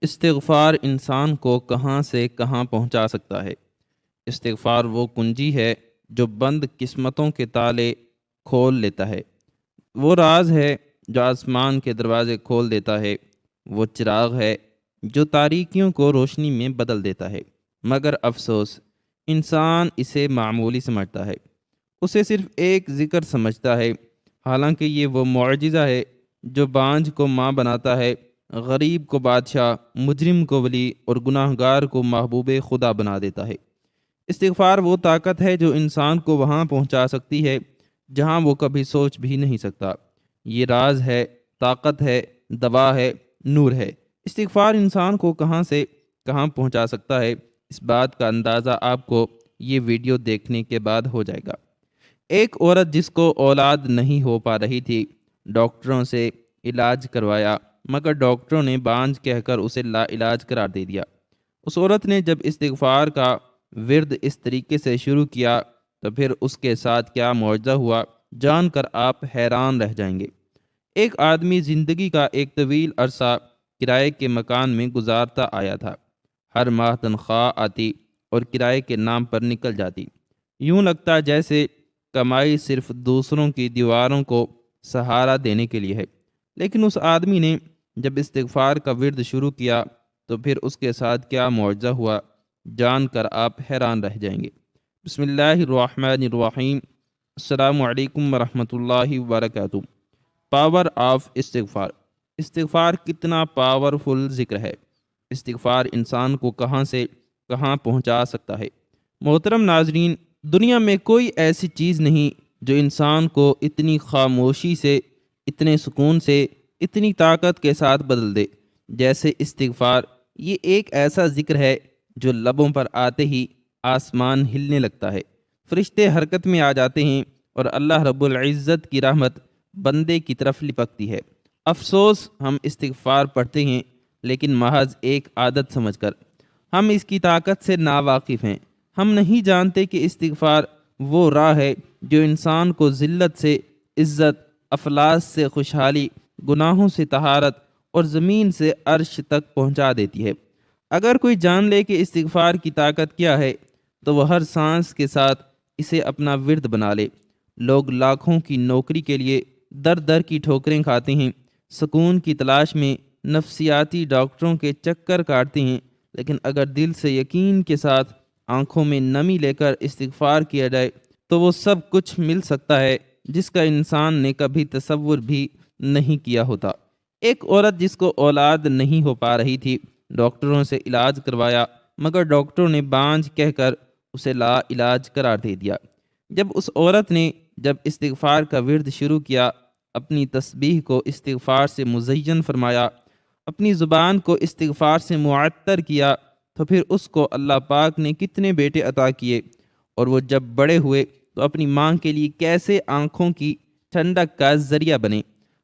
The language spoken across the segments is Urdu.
استغفار انسان کو کہاں سے کہاں پہنچا سکتا ہے۔ استغفار وہ کنجی ہے جو بند قسمتوں کے تالے کھول لیتا ہے۔ وہ راز ہے جو آسمان کے دروازے کھول دیتا ہے۔ وہ چراغ ہے جو تاریکیوں کو روشنی میں بدل دیتا ہے۔ مگر افسوس، انسان اسے معمولی سمجھتا ہے، اسے صرف ایک ذکر سمجھتا ہے، حالانکہ یہ وہ معجزہ ہے جو بانجھ کو ماں بناتا ہے، غریب کو بادشاہ، مجرم کو ولی اور گناہ گار کو محبوب خدا بنا دیتا ہے۔ استغفار وہ طاقت ہے جو انسان کو وہاں پہنچا سکتی ہے جہاں وہ کبھی سوچ بھی نہیں سکتا۔ یہ راز ہے، طاقت ہے، دوا ہے، نور ہے۔ استغفار انسان کو کہاں سے کہاں پہنچا سکتا ہے، اس بات کا اندازہ آپ کو یہ ویڈیو دیکھنے کے بعد ہو جائے گا۔ ایک عورت جس کو اولاد نہیں ہو پا رہی تھی، ڈاکٹروں سے علاج کروایا، مگر ڈاکٹروں نے بانجھ کہہ کر اسے لا علاج قرار دے دیا۔ اس عورت نے جب استغفار کا ورد اس طریقے سے شروع کیا تو پھر اس کے ساتھ کیا معجزہ ہوا، جان کر آپ حیران رہ جائیں گے۔ ایک آدمی زندگی کا ایک طویل عرصہ کرائے کے مکان میں گزارتا آیا تھا۔ ہر ماہ تنخواہ آتی اور کرائے کے نام پر نکل جاتی۔ یوں لگتا جیسے کمائی صرف دوسروں کی دیواروں کو سہارا دینے کے لیے ہے۔ لیکن اس آدمی نے جب استغفار کا ورد شروع کیا تو پھر اس کے ساتھ کیا معجزہ ہوا، جان کر آپ حیران رہ جائیں گے۔ بسم اللہ الرحمن الرحیم۔ السلام علیکم ورحمۃ اللہ وبرکاتہ۔ پاور آف استغفار۔ استغفار کتنا پاورفل ذکر ہے۔ استغفار انسان کو کہاں سے کہاں پہنچا سکتا ہے۔ محترم ناظرین، دنیا میں کوئی ایسی چیز نہیں جو انسان کو اتنی خاموشی سے، اتنے سکون سے، اتنی طاقت کے ساتھ بدل دے جیسے استغفار۔ یہ ایک ایسا ذکر ہے جو لبوں پر آتے ہی آسمان ہلنے لگتا ہے، فرشتے حرکت میں آ جاتے ہیں اور اللہ رب العزت کی رحمت بندے کی طرف لپکتی ہے۔ افسوس، ہم استغفار پڑھتے ہیں لیکن محض ایک عادت سمجھ کر۔ ہم اس کی طاقت سے ناواقف ہیں۔ ہم نہیں جانتے کہ استغفار وہ راہ ہے جو انسان کو ذلت سے عزت، افلاس سے خوشحالی، گناہوں سے طہارت اور زمین سے عرش تک پہنچا دیتی ہے۔ اگر کوئی جان لے کہ استغفار کی طاقت کیا ہے تو وہ ہر سانس کے ساتھ اسے اپنا ورد بنا لے۔ لوگ لاکھوں کی نوکری کے لیے در در کی ٹھوکریں کھاتے ہیں، سکون کی تلاش میں نفسیاتی ڈاکٹروں کے چکر کاٹتے ہیں، لیکن اگر دل سے یقین کے ساتھ آنکھوں میں نمی لے کر استغفار کیا جائے تو وہ سب کچھ مل سکتا ہے جس کا انسان نے کبھی تصور بھی نہیں کیا ہوتا۔ ایک عورت جس کو اولاد نہیں ہو پا رہی تھی، ڈاکٹروں سے علاج کروایا، مگر ڈاکٹروں نے بانجھ کہہ کر اسے لا علاج قرار دے دیا۔ جب اس عورت نے جب استغفار کا ورد شروع کیا، اپنی تسبیح کو استغفار سے مزین فرمایا، اپنی زبان کو استغفار سے معطر کیا، تو پھر اس کو اللہ پاک نے کتنے بیٹے عطا کیے، اور وہ جب بڑے ہوئے تو اپنی ماں کے لیے کیسے آنکھوں کی ٹھنڈک کا ذریعہ بنے۔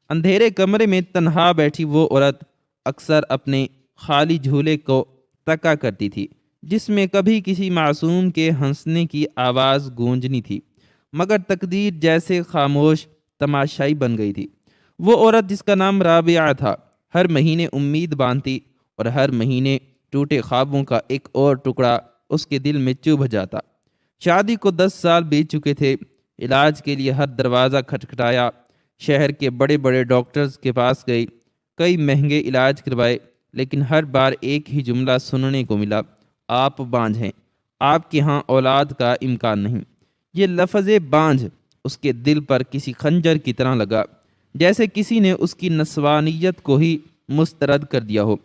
اندھیرے کمرے میں تنہا بیٹھی وہ عورت اکثر اپنے خالی جھولے کو تکا کرتی تھی، جس میں کبھی کسی معصوم کے ہنسنے کی آواز گونجنی تھی، مگر تقدیر جیسے خاموش تماشائی بن گئی تھی۔ وہ عورت جس کا نام رابعہ تھا، ہر مہینے امید باندھتی اور ہر مہینے ٹوٹے خوابوں کا ایک اور ٹکڑا اس کے دل میں چبھ جاتا۔ شادی کو 10 سال بیت چکے تھے، علاج کے لیے ہر دروازہ کھٹکھٹایا، شہر کے بڑے بڑے ڈاکٹرز کے پاس گئی، کئی مہنگے علاج کروائے، لیکن ہر بار ایک ہی جملہ سننے کو ملا: آپ بانجھ ہیں، آپ کے ہاں اولاد کا امکان نہیں۔ یہ لفظ بانجھ اس کے دل پر کسی خنجر کی طرح لگا، جیسے کسی نے اس کی نسوانیت کو ہی مسترد کر دیا ہو۔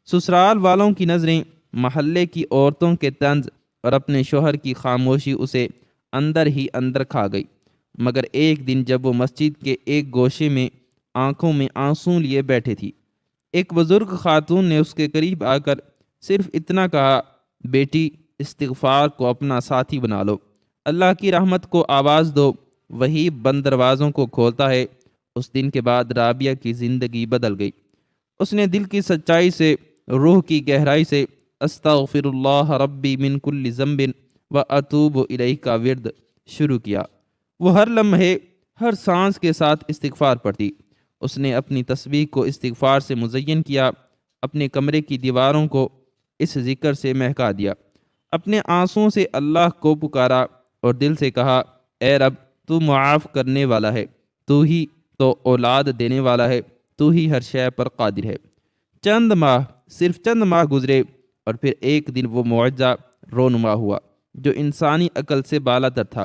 سسرال والوں کی نظریں، محلے کی عورتوں کے طنز اور اپنے شوہر کی خاموشی اسے اندر ہی اندر کھا گئی۔ مگر ایک دن جب وہ مسجد کے ایک گوشے میں آنکھوں میں آنسوں لیے بیٹھے تھی، ایک بزرگ خاتون نے اس کے قریب آ کر صرف اتنا کہا: بیٹی، استغفار کو اپنا ساتھی بنا لو، اللہ کی رحمت کو آواز دو، وہی بند دروازوں کو کھولتا ہے۔ اس دن کے بعد رابعہ کی زندگی بدل گئی۔ اس نے دل کی سچائی سے، روح کی گہرائی سے استغفر اللہ ربی من کل ذنب و اتوب الیہ کا ورد شروع کیا۔ وہ ہر لمحے، ہر سانس کے ساتھ استغفار پڑھتی۔ اس نے اپنی تسبیح کو استغفار سے مزین کیا، اپنے کمرے کی دیواروں کو اس ذکر سے مہکا دیا، اپنے آنسوؤں سے اللہ کو پکارا اور دل سے کہا، اے رب تو معاف کرنے والا ہے، تو ہی تو اولاد دینے والا ہے، تو ہی ہر شے پر قادر ہے۔ صرف چند ماہ گزرے اور پھر ایک دن وہ معجزہ رونما ہوا جو انسانی عقل سے بالا تر تھا۔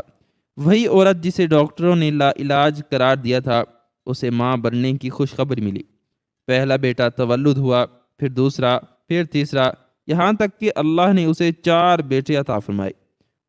وہی عورت جسے ڈاکٹروں نے لا علاج قرار دیا تھا، اسے ماں بننے کی خوشخبری ملی۔ پہلا بیٹا تولد ہوا، پھر دوسرا، پھر تیسرا، یہاں تک کہ اللہ نے اسے 4 بیٹے عطا فرمائے۔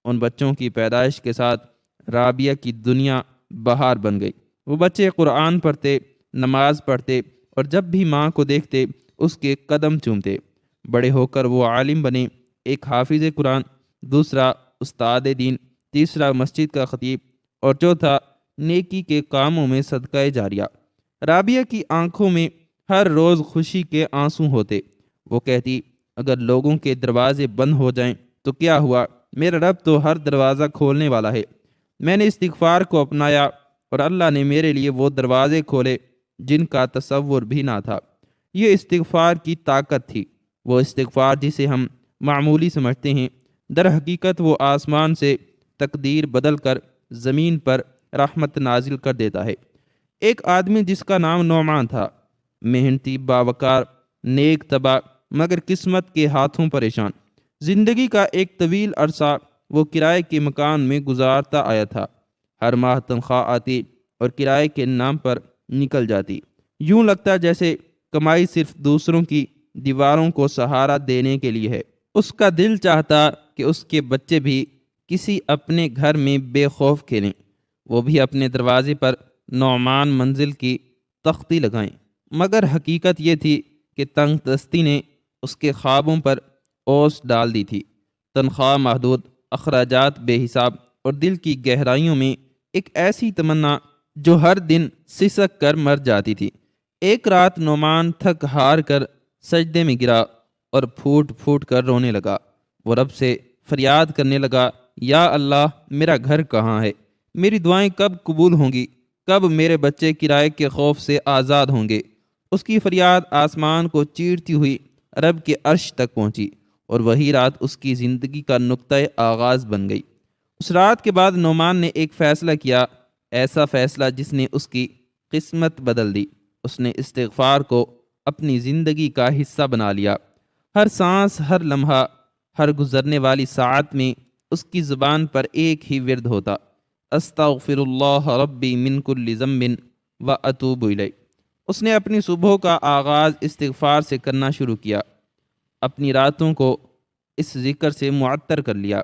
ان بچوں کی پیدائش کے ساتھ رابعہ کی دنیا بہار بن گئی۔ وہ بچے قرآن پڑھتے، نماز پڑھتے اور جب بھی ماں کو دیکھتے اس کے قدم چومتے۔ بڑے ہو کر وہ عالم بنے، ایک حافظ قرآن، دوسرا استاد دین، تیسرا مسجد کا خطیب اور چوتھا نیکی کے کاموں میں صدقہ جاریہ۔ رابعہ کی آنکھوں میں ہر روز خوشی کے آنسو ہوتے۔ وہ کہتی، اگر لوگوں کے دروازے بند ہو جائیں تو کیا ہوا، میرا رب تو ہر دروازہ کھولنے والا ہے۔ میں نے استغفار کو اپنایا اور اللہ نے میرے لیے وہ دروازے کھولے جن کا تصور بھی نہ تھا۔ یہ استغفار کی طاقت تھی۔ وہ استغفار جسے ہم معمولی سمجھتے ہیں، در حقیقت وہ آسمان سے تقدیر بدل کر زمین پر رحمت نازل کر دیتا ہے۔ ایک آدمی جس کا نام نعمان تھا، محنتی، باوقار، نیک طبع، مگر قسمت کے ہاتھوں پریشان۔ زندگی کا ایک طویل عرصہ وہ کرائے کے مکان میں گزارتا آیا تھا۔ ہر ماہ تنخواہ آتی اور کرائے کے نام پر نکل جاتی۔ یوں لگتا جیسے کمائی صرف دوسروں کی دیواروں کو سہارا دینے کے لیے ہے۔ اس کا دل چاہتا کہ اس کے بچے بھی کسی اپنے گھر میں بے خوف کھیلیں، وہ بھی اپنے دروازے پر نعمان منزل کی تختی لگائیں، مگر حقیقت یہ تھی کہ تنگ دستی نے اس کے خوابوں پر اوس ڈال دی تھی۔ تنخواہ محدود، اخراجات بے حساب اور دل کی گہرائیوں میں ایک ایسی تمنا جو ہر دن سسک کر مر جاتی تھی۔ ایک رات نعمان تھک ہار کر سجدے میں گرا اور پھوٹ پھوٹ کر رونے لگا۔ وہ رب سے فریاد کرنے لگا، یا اللہ، میرا گھر کہاں ہے؟ میری دعائیں کب قبول ہوں گی؟ کب میرے بچے کرائے کے خوف سے آزاد ہوں گے؟ اس کی فریاد آسمان کو چیرتی ہوئی رب کے عرش تک پہنچی اور وہی رات اس کی زندگی کا نقطۂ آغاز بن گئی۔ اس رات کے بعد نعمان نے ایک فیصلہ کیا، ایسا فیصلہ جس نے اس کی قسمت بدل دی۔ اس نے استغفار کو اپنی زندگی کا حصہ بنا لیا۔ ہر سانس، ہر لمحہ، ہر گزرنے والی ساعت میں اس کی زبان پر ایک ہی ورد ہوتا، استغفر اللہ ربی من کل ذنب واتوب الیہ۔ اس نے اپنی صبح کا آغاز استغفار سے کرنا شروع کیا، اپنی راتوں کو اس ذکر سے معطر کر لیا۔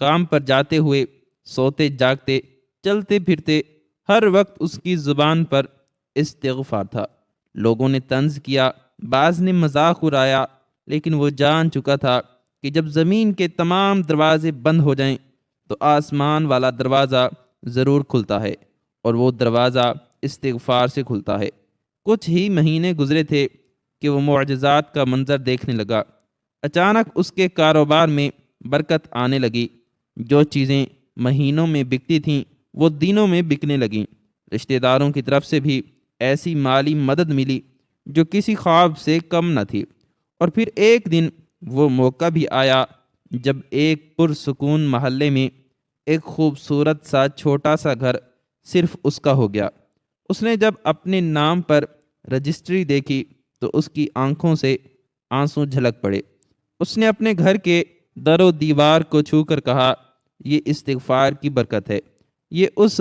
کام پر جاتے ہوئے، سوتے جاگتے، چلتے پھرتے، ہر وقت اس کی زبان پر استغفار تھا۔ لوگوں نے طنز کیا، بعض نے مذاق اڑایا، لیکن وہ جان چکا تھا کہ جب زمین کے تمام دروازے بند ہو جائیں تو آسمان والا دروازہ ضرور کھلتا ہے، اور وہ دروازہ استغفار سے کھلتا ہے۔ کچھ ہی مہینے گزرے تھے کہ وہ معجزات کا منظر دیکھنے لگا۔ اچانک اس کے کاروبار میں برکت آنے لگی۔ جو چیزیں مہینوں میں بکتی تھیں وہ دنوں میں بکنے لگیں۔ رشتہ داروں کی طرف سے بھی ایسی مالی مدد ملی جو کسی خواب سے کم نہ تھی۔ اور پھر ایک دن وہ موقع بھی آیا جب ایک پرسکون محلے میں ایک خوبصورت سا چھوٹا سا گھر صرف اس کا ہو گیا۔ اس نے جب اپنے نام پر رجسٹری دیکھی تو اس کی آنکھوں سے آنسو جھلک پڑے۔ اس نے اپنے گھر کے در و دیوار کو چھو کر کہا، یہ استغفار کی برکت ہے، یہ اس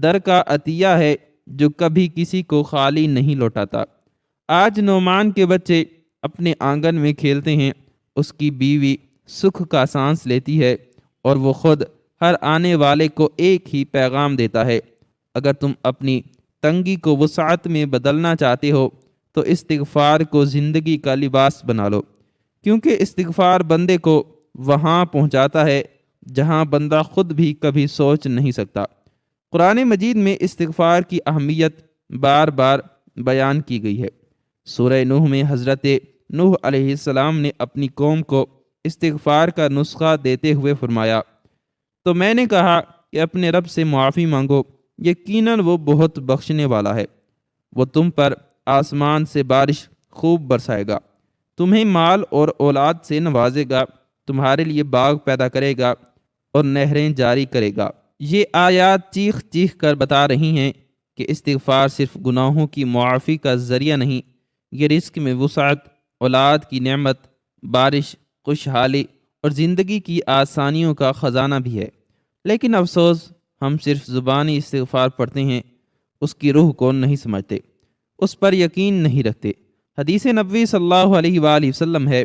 در کا عطیہ ہے جو کبھی کسی کو خالی نہیں لوٹاتا۔ آج نعمان کے بچے اپنے آنگن میں کھیلتے ہیں، اس کی بیوی سکھ کا سانس لیتی ہے، اور وہ خود ہر آنے والے کو ایک ہی پیغام دیتا ہے، اگر تم اپنی تنگی کو وسعت میں بدلنا چاہتے ہو تو استغفار کو زندگی کا لباس بنا لو، کیونکہ استغفار بندے کو وہاں پہنچاتا ہے جہاں بندہ خود بھی کبھی سوچ نہیں سکتا۔ قرآن مجید میں استغفار کی اہمیت بار بار بیان کی گئی ہے۔ سورہ نوح میں حضرت نوح علیہ السلام نے اپنی قوم کو استغفار کا نسخہ دیتے ہوئے فرمایا، تو میں نے کہا کہ اپنے رب سے معافی مانگو، یقیناً وہ بہت بخشنے والا ہے، وہ تم پر آسمان سے بارش خوب برسائے گا، تمہیں مال اور اولاد سے نوازے گا، تمہارے لیے باغ پیدا کرے گا اور نہریں جاری کرے گا۔ یہ آیات چیخ چیخ کر بتا رہی ہیں کہ استغفار صرف گناہوں کی معافی کا ذریعہ نہیں، یہ رزق میں وسعت، اولاد کی نعمت، بارش، خوشحالی اور زندگی کی آسانیوں کا خزانہ بھی ہے۔ لیکن افسوس، ہم صرف زبانی استغفار پڑھتے ہیں، اس کی روح کو نہیں سمجھتے، اس پر یقین نہیں رکھتے۔ حدیث نبوی صلی اللہ علیہ وآلہ وسلم ہے،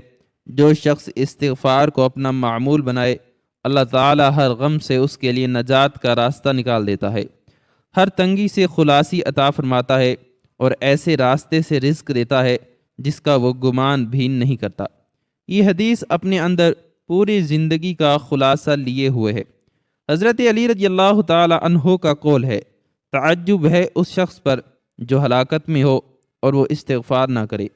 جو شخص استغفار کو اپنا معمول بنائے، اللہ تعالی ہر غم سے اس کے لیے نجات کا راستہ نکال دیتا ہے، ہر تنگی سے خلاصی عطا فرماتا ہے اور ایسے راستے سے رزق دیتا ہے جس کا وہ گمان بھی نہیں کرتا۔ یہ حدیث اپنے اندر پوری زندگی کا خلاصہ لیے ہوئے ہے۔ حضرت علی رضی اللہ تعالی عنہ کا قول ہے، تعجب ہے اس شخص پر جو ہلاکت میں ہو اور وہ استغفار نہ کرے،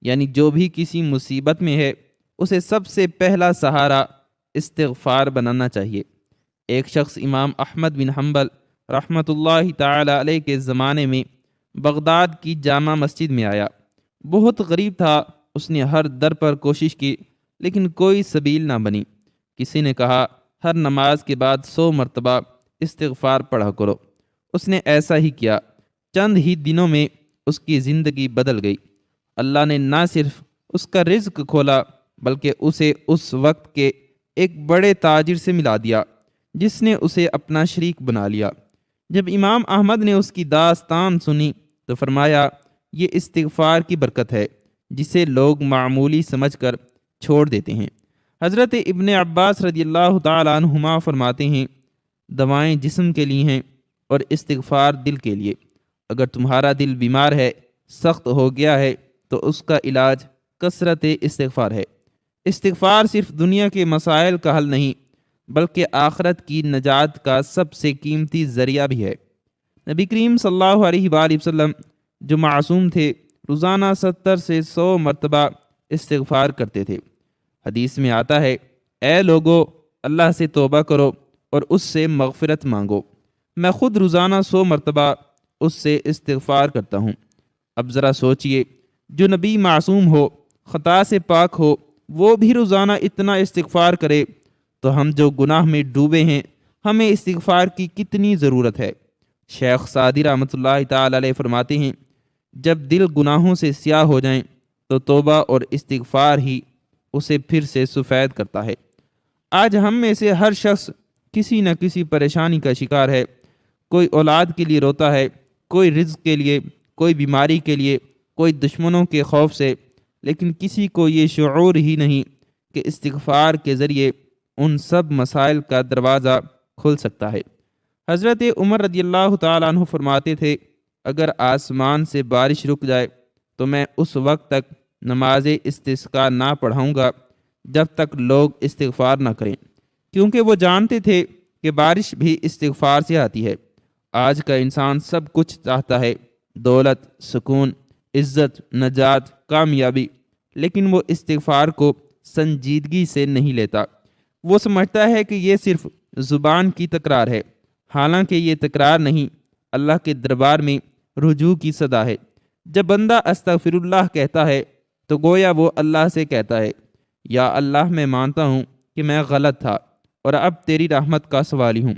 یعنی جو بھی کسی مصیبت میں ہے اسے سب سے پہلا سہارا استغفار بنانا چاہیے۔ ایک شخص امام احمد بن حنبل رحمۃ اللہ تعالی علیہ کے زمانے میں بغداد کی جامع مسجد میں آیا۔ بہت غریب تھا، اس نے ہر در پر کوشش کی لیکن کوئی سبیل نہ بنی۔ کسی نے کہا، ہر نماز کے بعد 100 مرتبہ استغفار پڑھا کرو۔ اس نے ایسا ہی کیا، چند ہی دنوں میں اس کی زندگی بدل گئی۔ اللہ نے نہ صرف اس کا رزق کھولا بلکہ اسے اس وقت کے ایک بڑے تاجر سے ملا دیا جس نے اسے اپنا شریک بنا لیا۔ جب امام احمد نے اس کی داستان سنی تو فرمایا، یہ استغفار کی برکت ہے جسے لوگ معمولی سمجھ کر چھوڑ دیتے ہیں۔ حضرت ابن عباس رضی اللہ تعالی عنہما فرماتے ہیں، دوائیں جسم کے لیے ہیں اور استغفار دل کے لیے۔ اگر تمہارا دل بیمار ہے، سخت ہو گیا ہے، تو اس کا علاج کثرت استغفار ہے۔ استغفار صرف دنیا کے مسائل کا حل نہیں بلکہ آخرت کی نجات کا سب سے قیمتی ذریعہ بھی ہے۔ نبی کریم صلی اللہ علیہ وآلہ وسلم جو معصوم تھے، روزانہ 70 سے 100 مرتبہ استغفار کرتے تھے۔ حدیث میں آتا ہے، اے لوگو، اللہ سے توبہ کرو اور اس سے مغفرت مانگو۔ میں خود روزانہ 100 مرتبہ اس سے استغفار کرتا ہوں۔ اب ذرا سوچئے، جو نبی معصوم ہو، خطا سے پاک ہو، وہ بھی روزانہ اتنا استغفار کرے، تو ہم جو گناہ میں ڈوبے ہیں، ہمیں استغفار کی کتنی ضرورت ہے۔ شیخ سعدی رحمۃ اللہ تعالی علیہ فرماتے ہیں، جب دل گناہوں سے سیاہ ہو جائیں تو توبہ اور استغفار ہی اسے پھر سے سفید کرتا ہے۔ آج ہم میں سے ہر شخص کسی نہ کسی پریشانی کا شکار ہے۔ کوئی اولاد کے لیے روتا ہے، کوئی رزق کے لیے، کوئی بیماری کے لیے، کوئی دشمنوں کے خوف سے، لیکن کسی کو یہ شعور ہی نہیں کہ استغفار کے ذریعے ان سب مسائل کا دروازہ کھل سکتا ہے۔ حضرت عمر رضی اللہ تعالیٰ عنہ فرماتے تھے، اگر آسمان سے بارش رک جائے تو میں اس وقت تک نماز استسقاء نہ پڑھاؤں گا جب تک لوگ استغفار نہ کریں، کیونکہ وہ جانتے تھے کہ بارش بھی استغفار سے آتی ہے۔ آج کا انسان سب کچھ چاہتا ہے، دولت، سکون، عزت، نجات، کامیابی، لیکن وہ استغفار کو سنجیدگی سے نہیں لیتا۔ وہ سمجھتا ہے کہ یہ صرف زبان کی تکرار ہے، حالانکہ یہ تکرار نہیں، اللہ کے دربار میں رجوع کی صدا ہے۔ جب بندہ استغفر اللہ کہتا ہے تو گویا وہ اللہ سے کہتا ہے، یا اللہ، میں مانتا ہوں کہ میں غلط تھا اور اب تیری رحمت کا سوالی ہوں۔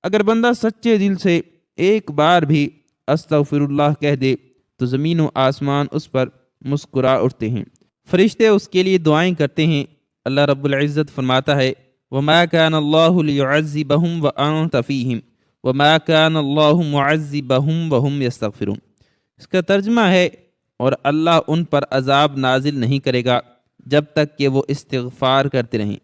اگر بندہ سچے دل سے ایک بار بھی استغفر اللہ کہہ دے تو زمین و آسمان اس پر مسکرا اٹھتے ہیں، فرشتے اس کے لیے دعائیں کرتے ہیں۔ اللہ رب العزت فرماتا ہے، وَمَا كَانَ اللَّهُ لِيُعَذِّبَهُمْ وَأَنْتَ فِيهِمْ وَمَا كَانَ اللَّهُ مُعَذِّبَهُمْ وَهُمْ يَسْتَغْفِرُونَ۔ اس کا ترجمہ ہے، اور اللہ ان پر عذاب نازل نہیں کرے گا جب تک کہ وہ استغفار کرتے رہیں۔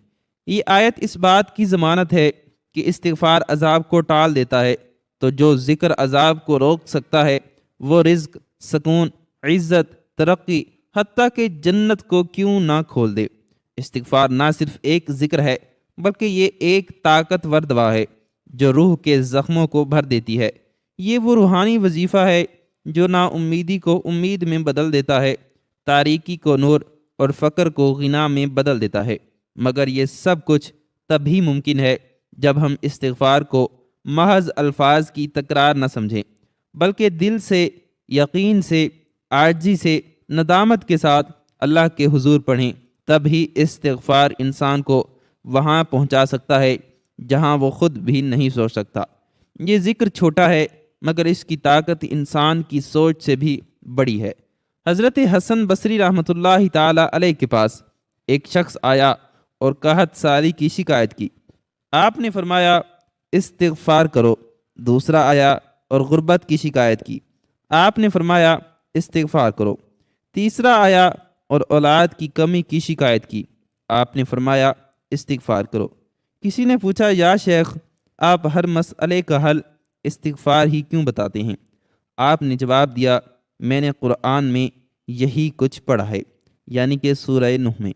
یہ آیت اس بات کی ضمانت ہے کہ استغفار عذاب کو ٹال دیتا ہے، تو جو ذکر عذاب کو روک سکتا ہے وہ رزق، سکون، عزت، ترقی، حتیٰ کہ جنت کو کیوں نہ کھول دے۔ استغفار نہ صرف ایک ذکر ہے بلکہ یہ ایک طاقتور دوا ہے جو روح کے زخموں کو بھر دیتی ہے۔ یہ وہ روحانی وظیفہ ہے جو نا امیدی کو امید میں بدل دیتا ہے، تاریکی کو نور اور فقر کو غنا میں بدل دیتا ہے۔ مگر یہ سب کچھ تبھی ممکن ہے جب ہم استغفار کو محض الفاظ کی تکرار نہ سمجھیں، بلکہ دل سے، یقین سے، عاجزی سے، ندامت کے ساتھ اللہ کے حضور پڑھیں، تب ہی استغفار انسان کو وہاں پہنچا سکتا ہے جہاں وہ خود بھی نہیں سوچ سکتا۔ یہ ذکر چھوٹا ہے مگر اس کی طاقت انسان کی سوچ سے بھی بڑی ہے۔ حضرت حسن بصری رحمۃ اللہ تعالی علیہ کے پاس ایک شخص آیا اور قحط سالی کی شکایت کی۔ آپ نے فرمایا استغفار کرو۔ دوسرا آیا اور غربت کی شکایت کی۔ آپ نے فرمایا استغفار کرو۔ تیسرا آیا اور اولاد کی کمی کی شکایت کی۔ آپ نے فرمایا استغفار کرو۔ کسی نے پوچھا یا شیخ، آپ ہر مسئلے کا حل استغفار ہی کیوں بتاتے ہیں؟ آپ نے جواب دیا، میں نے قرآن میں یہی کچھ پڑھا ہے، یعنی کہ سورہ نوح میں۔